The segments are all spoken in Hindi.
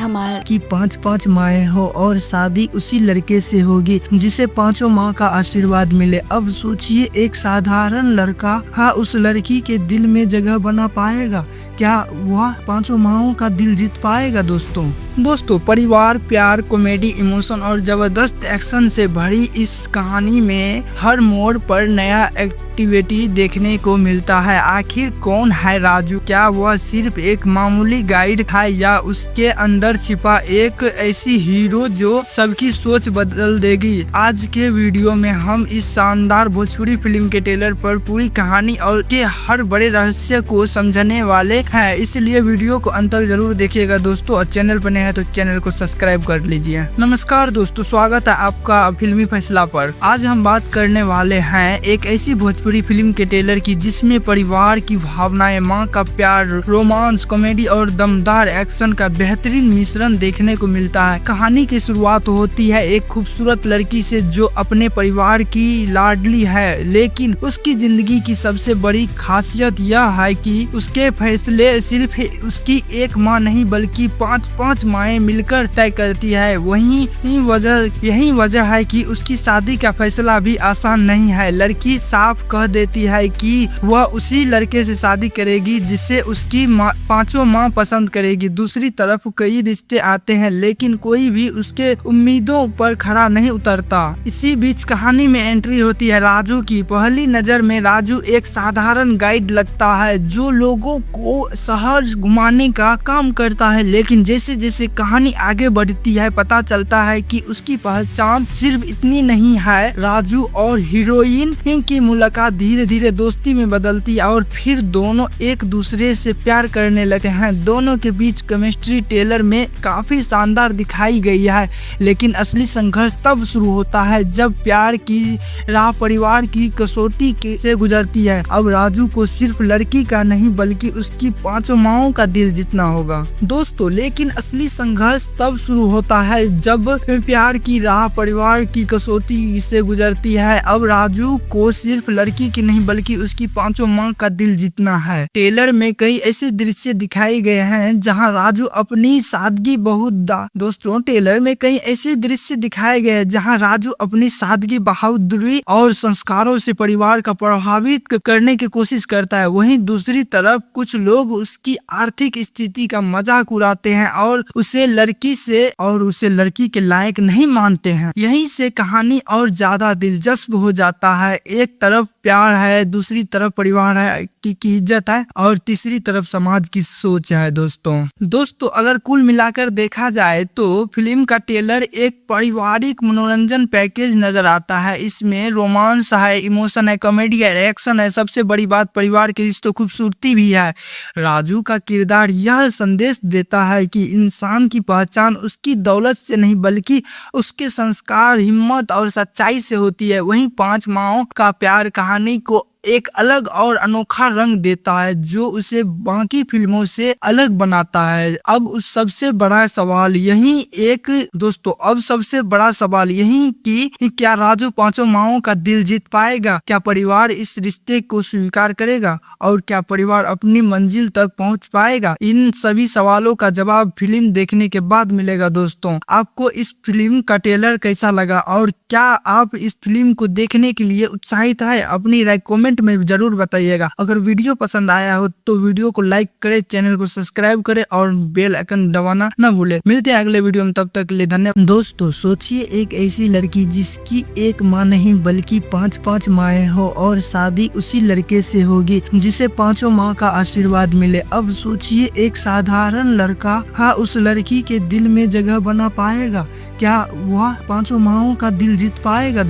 हमार की 5-5 माएँ हो और शादी उसी लड़के से होगी जिसे 5 माँ का आशीर्वाद मिले। अब सोचिए, एक साधारण लड़का उस लड़की के दिल में जगह बना पाएगा? क्या वह 5 माओं का दिल जीत पाएगा? दोस्तों परिवार, प्यार, कॉमेडी, इमोशन और जबरदस्त एक्शन से भरी इस कहानी में हर मोड़ पर नया एक्टिविटी देखने को मिलता है। आखिर कौन है राजू? क्या वह सिर्फ एक मामूली गाइड है या उसके अंदर छिपा एक ऐसी हीरो जो सबकी सोच बदल देगी? आज के वीडियो में हम इस शानदार भोजपुरी फिल्म के ट्रेलर पर पूरी कहानी और के हर बड़े रहस्य को समझने वाले हैं, इसलिए वीडियो को अंत तक जरूर देखिएगा दोस्तों। और चैनल पर नए हैं तो चैनल को सब्सक्राइब कर लीजिए। नमस्कार दोस्तों, स्वागत है आपका फिल्मी फैसला पर। आज हम बात करने वाले हैं एक ऐसी भोजपुरी फिल्म के ट्रेलर की जिसमें परिवार की भावनाएं, माँ का प्यार, रोमांस, कॉमेडी और दमदार एक्शन का बेहतरीन मिश्रण देखने को मिलता है। कहानी की शुरुआत होती है एक खूबसूरत लड़की से जो अपने परिवार की लाडली है, लेकिन उसकी जिंदगी की सबसे बड़ी खासियत यह है कि उसके फैसले सिर्फ उसकी एक माँ नहीं बल्कि 5 माएँ मिलकर तय करती है। यही वजह है कि उसकी शादी का फैसला भी आसान नहीं है। लड़की साफ कह देती है कि वह उसी लड़के से शादी करेगी जिसे उसकी 5 माँ पसंद करेगी। दूसरी तरफ कई रिश्ते आते हैं लेकिन कोई भी उसके उम्मीदों पर खरा नहीं उतरता। इसी बीच कहानी में एंट्री होती है राजू की। पहली नजर में राजू एक साधारण गाइड लगता है जो लोगों को शहर घुमाने का काम करता है, लेकिन जैसे जैसे कहानी आगे बढ़ती है पता चलता है कि उसकी पहचान सिर्फ इतनी नहीं है। राजू और हीरोइन की मुलाकात धीरे धीरे दोस्ती में बदलती है और फिर दोनों एक दूसरे से प्यार करने लगते हैं। दोनों के बीच केमिस्ट्री ट्रेलर में काफी शानदार दिखाई गई है, लेकिन असली संघर्ष तब शुरू होता है जब प्यार की राह परिवार की कसौटी से गुजरती है। अब राजू को सिर्फ लड़की का नहीं बल्कि उसकी 5 माओं का दिल जीतना होगा दोस्तों। लेकिन असली संघर्ष तब शुरू होता है जब प्यार की राह परिवार की कसौटी से गुजरती है। अब राजू को सिर्फ लड़की की नहीं बल्कि उसकी 5 माँ का दिल जीतना है। ट्रेलर में कई ऐसे दृश्य दिखाए गए हैं जहां राजू अपनी सादगी अपनी सादगी, बहादुरी और संस्कारों से परिवार का प्रभावित करने की कोशिश करता है। वहीं दूसरी तरफ कुछ लोग उसकी आर्थिक स्थिति का मजाक उड़ाते हैं और उसे लड़की के लायक नहीं मानते हैं। यहीं से कहानी और ज्यादा दिलचस्प हो जाता है। एक तरफ प्यार है, दूसरी तरफ परिवार है की इज्जत है और तीसरी तरफ समाज की सोच है दोस्तों अगर कुल मिलाकर देखा जाए तो फिल्म का ट्रेलर एक पारिवारिक मनोरंजन पैकेज नजर आता है। इसमें रोमांस है, इमोशन है, कॉमेडी है, एक्शन है, सबसे बड़ी बात परिवार की रिश्तों खूबसूरती भी है। राजू का किरदार यह संदेश देता है कि इंसान की पहचान उसकी दौलत से नहीं बल्कि उसके संस्कार, हिम्मत और सच्चाई से होती है। वहीं 5 माओं का प्यार कहानी को एक अलग और अनोखा रंग देता है जो उसे बाकी फिल्मों से अलग बनाता है। अब सबसे बड़ा सवाल यही कि क्या राजू 5 माओं का दिल जीत पाएगा? क्या परिवार इस रिश्ते को स्वीकार करेगा और क्या परिवार अपनी मंजिल तक पहुंच पाएगा? इन सभी सवालों का जवाब फिल्म देखने के बाद मिलेगा दोस्तों। आपको इस फिल्म का ट्रेलर कैसा लगा और क्या आप इस फिल्म को देखने के लिए उत्साहित है? अपनी राय कमेंट में जरूर बताइएगा। अगर वीडियो पसंद आया हो तो वीडियो को लाइक करें, चैनल को सब्सक्राइब करें और बेल आइकन दबाना न भूले। मिलते हैं अगले वीडियो में, तब तक के लिए धन्यवाद। दोस्तों सोचिए, एक ऐसी लड़की जिसकी एक माँ नहीं बल्कि 5 माएँ हो और शादी उसी लड़के से होगी जिसे 5 माँ का आशीर्वाद मिले। अब सोचिए, एक साधारण लड़का उस लड़की के दिल में जगह बना पाएगा? क्या वह 5 माओं का दिल जीत पाएगा?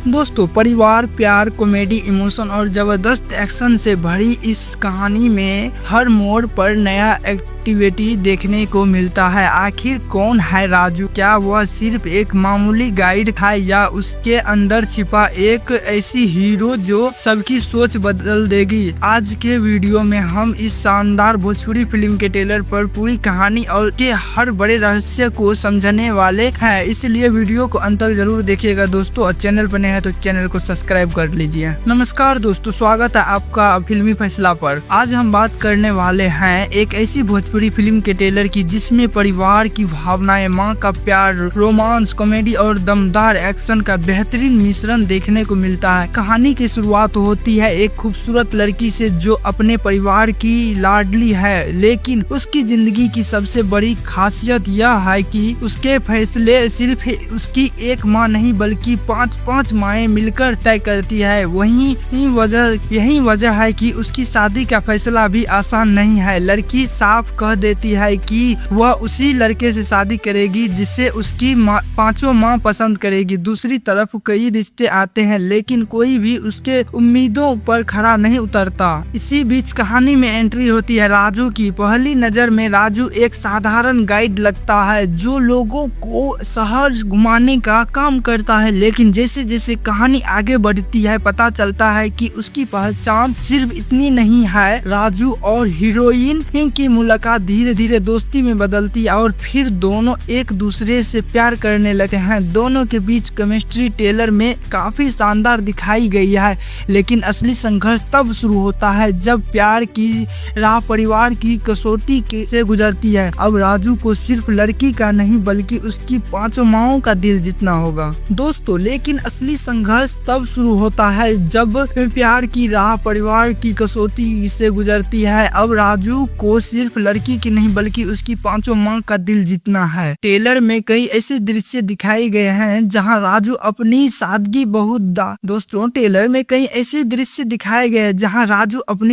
दोस्तों परिवार, प्यार, कॉमेडी, इमोशन और जबरदस्त एक्शन से भरी इस कहानी में हर मोड़ पर नया एक्टिविटी देखने को मिलता है। आखिर कौन है राजू? क्या वह सिर्फ एक मामूली गाइड है या उसके अंदर छिपा एक ऐसी हीरो जो सबकी सोच बदल देगी? आज के वीडियो में हम इस शानदार भोजपुरी फिल्म के ट्रेलर पर पूरी कहानी और के हर बड़े रहस्य को समझने वाले हैं, इसलिए वीडियो को अंत तक जरूर देखिएगा दोस्तों। और चैनल पर नए हैं तो चैनल को सब्सक्राइब कर लीजिए। नमस्कार दोस्तों, स्वागत है आपका फिल्मी फैसला पर। आज हम बात करने वाले हैं एक ऐसी भोजपुरी भोजपुरी फिल्म के ट्रेलर की, जिसमें परिवार की भावनाएं, माँ का प्यार, रोमांस, कॉमेडी और दमदार एक्शन का बेहतरीन मिश्रण देखने को मिलता है। कहानी की शुरुआत होती है एक खूबसूरत लड़की से जो अपने परिवार की लाडली है, लेकिन उसकी जिंदगी की सबसे बड़ी खासियत यह है कि उसके फैसले सिर्फ उसकी एक माँ नहीं बल्कि पांच माएँ मिलकर तय करती है। यही वजह है कि उसकी शादी का फैसला भी आसान नहीं है। लड़की साफ कह देती है कि वह उसी लड़के से शादी करेगी जिसे उसकी पांचों माँ पसंद करेगी। दूसरी तरफ कई रिश्ते आते हैं, लेकिन कोई भी उसके उम्मीदों पर खरा नहीं उतरता। इसी बीच कहानी में एंट्री होती है राजू की। पहली नजर में राजू एक साधारण गाइड लगता है जो लोगों को शहर घुमाने का काम करता है, लेकिन जैसे जैसे कहानी आगे बढ़ती है पता चलता है कि उसकी पहचान सिर्फ इतनी नहीं है। राजू और हीरोइन की मुलाकात धीरे धीरे दोस्ती में बदलती है और फिर दोनों एक दूसरे से प्यार करने लगते हैं। दोनों के बीच केमिस्ट्री ट्रेलर में काफी शानदार दिखाई गई है, लेकिन असली संघर्ष तब शुरू होता है जब प्यार की राह परिवार की कसौटी से गुजरती है। अब राजू को सिर्फ लड़की का नहीं बल्कि उसकी पांचों माँओं का दिल जीतना होगा दोस्तों। लेकिन असली संघर्ष तब शुरू होता है जब प्यार की राह परिवार की कसौटी से गुजरती है। अब राजू को सिर्फ लड़की की नहीं बल्कि उसकी पांचों माँ का दिल जीतना है। ट्रेलर में कई ऐसे दृश्य दिखाए गए हैं जहां राजू अपनी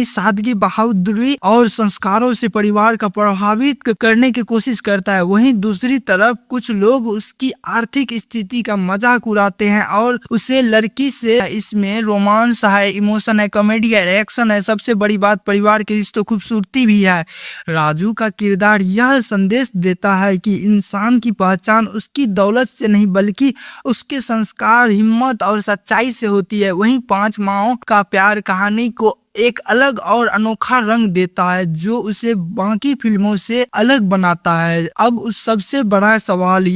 सादगी बहादुरी और संस्कारों से परिवार का प्रभावित करने की कोशिश करता है। वहीं दूसरी तरफ कुछ लोग उसकी आर्थिक स्थिति का मजाक उड़ाते हैं और उसे लड़की से। इसमें रोमांस है, इमोशन है, कॉमेडी है, एक्शन है, सबसे बड़ी बात परिवार के रिश्तों खूबसूरती भी है। राजू का किरदार यह संदेश देता है कि इंसान की पहचान उसकी दौलत से नहीं बल्कि उसके संस्कार, हिम्मत और सच्चाई से होती है। वहीं पांच माँओं का प्यार कहानी को एक अलग और अनोखा रंग देता है जो उसे बाकी फिल्मों से अलग बनाता है। अब सबसे बड़ा सवाल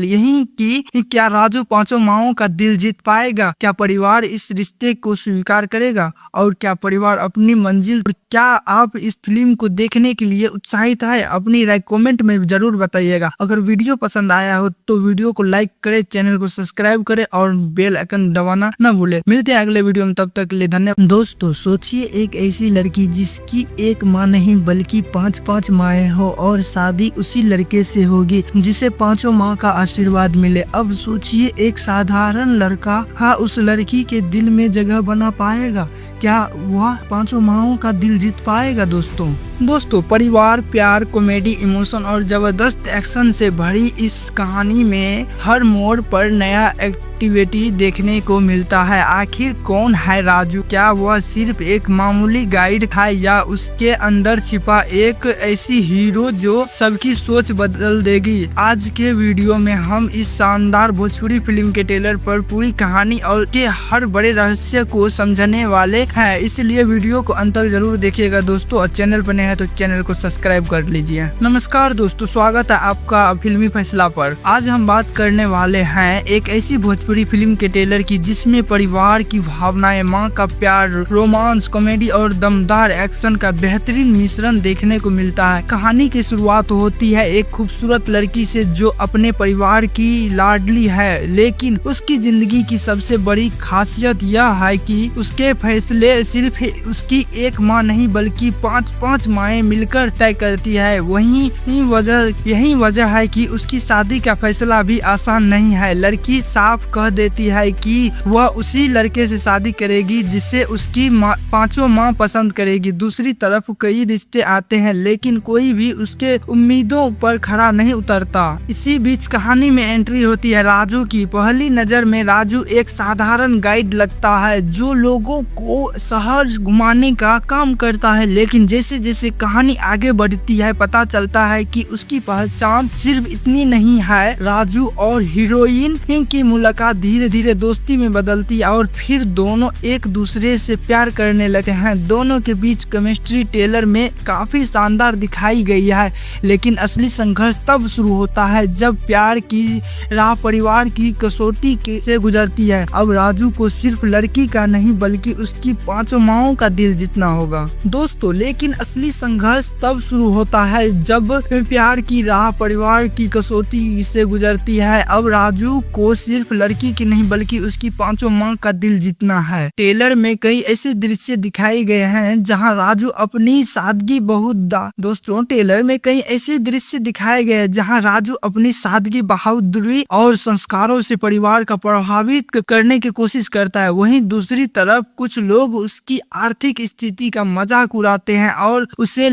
यही कि क्या राजू पांचों माँओं का दिल जीत पाएगा? क्या परिवार इस रिश्ते को स्वीकार करेगा और क्या परिवार अपनी मंजिल? क्या आप इस फिल्म को देखने के लिए उत्साहित है? अपनी राय कमेंट में जरूर बताइएगा। अगर वीडियो पसंद आया हो तो वीडियो को लाइक करें, चैनल को सब्सक्राइब करें और बेल आइकन दबाना न भूले। मिलते हैं अगले वीडियो में, तब तक के लिए धन्यवाद। दोस्तों सोचिए एक ऐसी लड़की जिसकी एक माँ नहीं बल्कि पांच माएँ हो और शादी उसी लड़के से होगी जिसे पांचों माँ का आशीर्वाद मिले। अब सोचिए एक साधारण लड़का उस लड़की के दिल में जगह बना पाएगा? क्या वह पांचों माँओं का दिल जीत पाएगा? दोस्तों परिवार, प्यार, कॉमेडी, इमोशन और जबरदस्त एक्शन से भरी इस कहानी में हर मोड़ पर नया एक्टिविटी देखने को मिलता है। आखिर कौन है राजू? क्या वह सिर्फ एक मामूली गाइड है या उसके अंदर छिपा एक ऐसी हीरो जो सबकी सोच बदल देगी? आज के वीडियो में हम इस शानदार भोजपुरी फिल्म के ट्रेलर पर पूरी कहानी और के हर बड़े रहस्य को समझने वाले हैं, इसलिए वीडियो को अंत तक जरूर देखिएगा दोस्तों। और चैनल पर नए हैं तो चैनल को सब्सक्राइब कर लीजिए। नमस्कार दोस्तों, स्वागत है आपका फिल्मी फैसला पर। आज हम बात करने वाले हैं एक ऐसी भोजपुरी फिल्म के ट्रेलर की जिसमें परिवार की भावनाएं, माँ का प्यार, रोमांस, कॉमेडी और दमदार एक्शन का बेहतरीन मिश्रण देखने को मिलता है। कहानी की शुरुआत होती है एक खूबसूरत लड़की से जो अपने परिवार की लाडली है, लेकिन उसकी जिंदगी की सबसे बड़ी खासियत यह है कि उसके फैसले सिर्फ उसकी एक माँ नहीं बल्कि पांच माएँ मिलकर तय करती है। यही वजह है कि उसकी शादी का फैसला भी आसान नहीं है। लड़की साफ कह देती है कि वह उसी लड़के से शादी करेगी जिसे उसकी पांचों माँ पसंद करेगी। दूसरी तरफ कई रिश्ते आते हैं, लेकिन कोई भी उसके उम्मीदों पर खरा नहीं उतरता। इसी बीच कहानी में एंट्री होती है राजू की। पहली नजर में राजू एक साधारण गाइड लगता है जो लोगों को शहर घुमाने का काम करता है, लेकिन जैसे जैसे कहानी आगे बढ़ती है पता चलता है कि उसकी पहचान सिर्फ इतनी नहीं है। राजू और हीरोइन की मुलाकात धीरे धीरे दोस्ती में बदलती है और फिर फिर दोनों एक दूसरे से प्यार करने लगे हैं। दोनों के बीच केमिस्ट्री ट्रेलर में काफी शानदार दिखाई गई है, लेकिन असली संघर्ष तब शुरू होता है जब प्यार की राह परिवार की कसौटी से गुजरती है। अब राजू को सिर्फ लड़की का नहीं बल्कि उसकी 5 माओं का दिल जीतना होगा दोस्तों। लेकिन असली संघर्ष तब शुरू होता है जब प्यार की राह परिवार की कसौटी से गुजरती है। अब राजू को सिर्फ लड़की की नहीं बल्कि उसकी 5 माँ का दिल जीतना है। ट्रेलर में कई ऐसे दृश्य दिखाए गए हैं जहां राजू अपनी सादगी दोस्तों ट्रेलर में कई ऐसे दृश्य दिखाए गए हैं जहां राजू अपनी सादगी, बहादुरी और संस्कारों से परिवार का प्रभावित करने की कोशिश करता है। वहीं दूसरी तरफ कुछ लोग उसकी आर्थिक स्थिति का मजाक उड़ाते हैं और उसे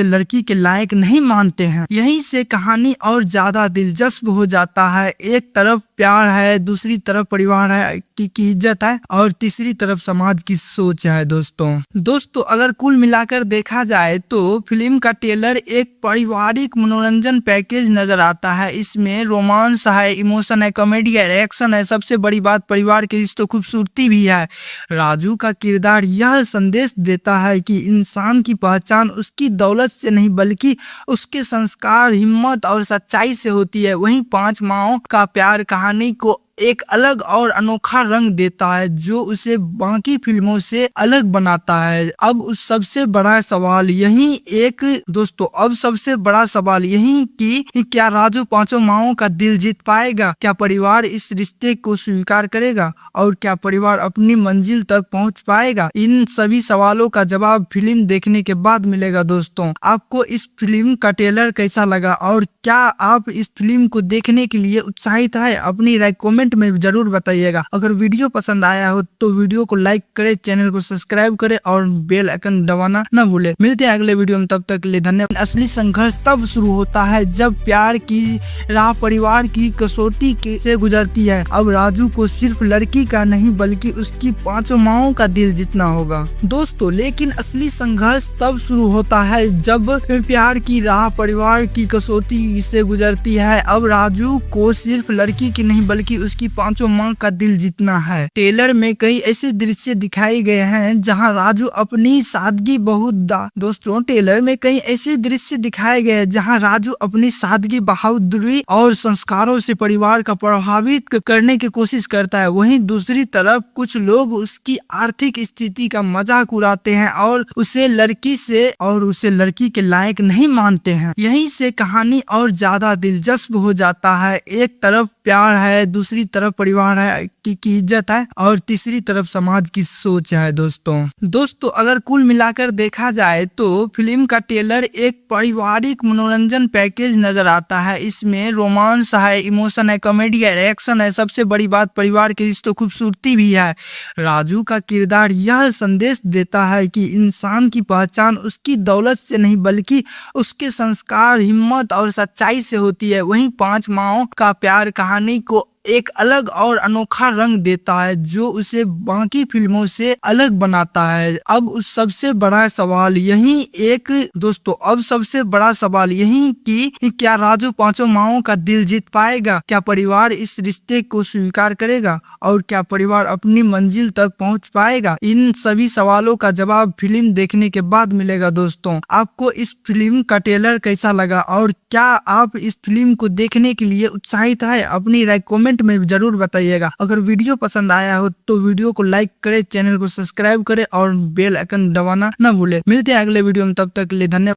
लड़की के लायक नहीं मानते हैं। यहीं से कहानी और ज्यादा दिलचस्प हो जाता है। एक तरफ प्यार है, दूसरी तरफ परिवार है की इज्जत है और तीसरी तरफ समाज की सोच है दोस्तों अगर कुल मिलाकर देखा जाए तो फिल्म का ट्रेलर एक पारिवारिक मनोरंजन पैकेज नजर आता है। इसमें रोमांस है, इमोशन है, कॉमेडी है, एक्शन है, सबसे बड़ी बात परिवार की रिश्तों खूबसूरती भी है। राजू का किरदार यह संदेश देता है कि इंसान की पहचान उसकी दौलत से नहीं बल्कि उसके संस्कार, हिम्मत और सच्चाई से होती है। वहीं 5 माओं का प्यार कहानी को एक अलग और अनोखा रंग देता है जो उसे बाकी फिल्मों से अलग बनाता है। अब सबसे बड़ा सवाल यही कि क्या राजू 5 माओं का दिल जीत पाएगा? क्या परिवार इस रिश्ते को स्वीकार करेगा और क्या परिवार अपनी मंजिल तक पहुंच पाएगा? इन सभी सवालों का जवाब फिल्म देखने के बाद मिलेगा दोस्तों। आपको इस फिल्म का ट्रेलर कैसा लगा और क्या आप इस फिल्म को देखने के लिए उत्साहित है? अपनी राय कमेंट में जरूर बताइएगा। अगर वीडियो पसंद आया हो तो वीडियो को लाइक करें, चैनल को सब्सक्राइब करें और बेल आइकन दबाना न भूले। मिलते हैं अगले वीडियो में, तब तक के लिए धन्यवाद। असली संघर्ष तब शुरू होता है जब प्यार की राह परिवार की कसौटी से गुजरती है। अब राजू को सिर्फ लड़की का नहीं बल्कि उसकी 5 माओं का दिल जीतना होगा दोस्तों। लेकिन असली संघर्ष तब शुरू होता है जब प्यार की राह परिवार की कसौटी से गुजरती है। अब राजू को सिर्फ लड़की की नहीं बल्कि उसकी 5 माँ का दिल जीतना है। ट्रेलर में कई ऐसे दृश्य दिखाए गए हैं जहां राजू अपनी सादगी बहादुरी और संस्कारों से परिवार का प्रभावित करने की कोशिश करता है। वहीं दूसरी तरफ कुछ लोग उसकी आर्थिक स्थिति का मजाक उड़ाते हैं और उसे लड़की के लायक नहीं मानते हैं। यहीं से कहानी और ज्यादा दिलचस्प हो जाता है। एक तरफ प्यार है, दूसरी तरफ परिवार है की इज्जत है और तीसरी तरफ समाज की सोच है दोस्तों अगर कुल मिलाकर देखा जाए तो फिल्म का ट्रेलर एक पारिवारिक मनोरंजन पैकेज नजर आता है। इसमें रोमांस है, इमोशन है, कॉमेडी है, एक्शन है, सबसे बड़ी बात परिवार की रिश्तों खूबसूरती भी है। राजू का किरदार यह संदेश देता है कि इंसान की पहचान उसकी दौलत से नहीं बल्कि उसके संस्कार, हिम्मत और सच्चाई से होती है। वहीं 5 माओं का प्यार कहानी को एक अलग और अनोखा रंग देता है जो उसे बाकी फिल्मों से अलग बनाता है। अब सबसे बड़ा सवाल यही कि क्या राजू 5 माओं का दिल जीत पाएगा? क्या परिवार इस रिश्ते को स्वीकार करेगा और क्या परिवार अपनी मंजिल तक पहुंच पाएगा? इन सभी सवालों का जवाब फिल्म देखने के बाद मिलेगा दोस्तों। आपको इस फिल्म का ट्रेलर कैसा लगा और क्या आप इस फिल्म को देखने के लिए उत्साहित है? अपनी राय कमेंट में जरूर बताइएगा। अगर वीडियो पसंद आया हो तो वीडियो को लाइक करें, चैनल को सब्सक्राइब करें और बेल आइकन दबाना न भूले। मिलते हैं अगले वीडियो में, तब तक के लिए धन्यवाद।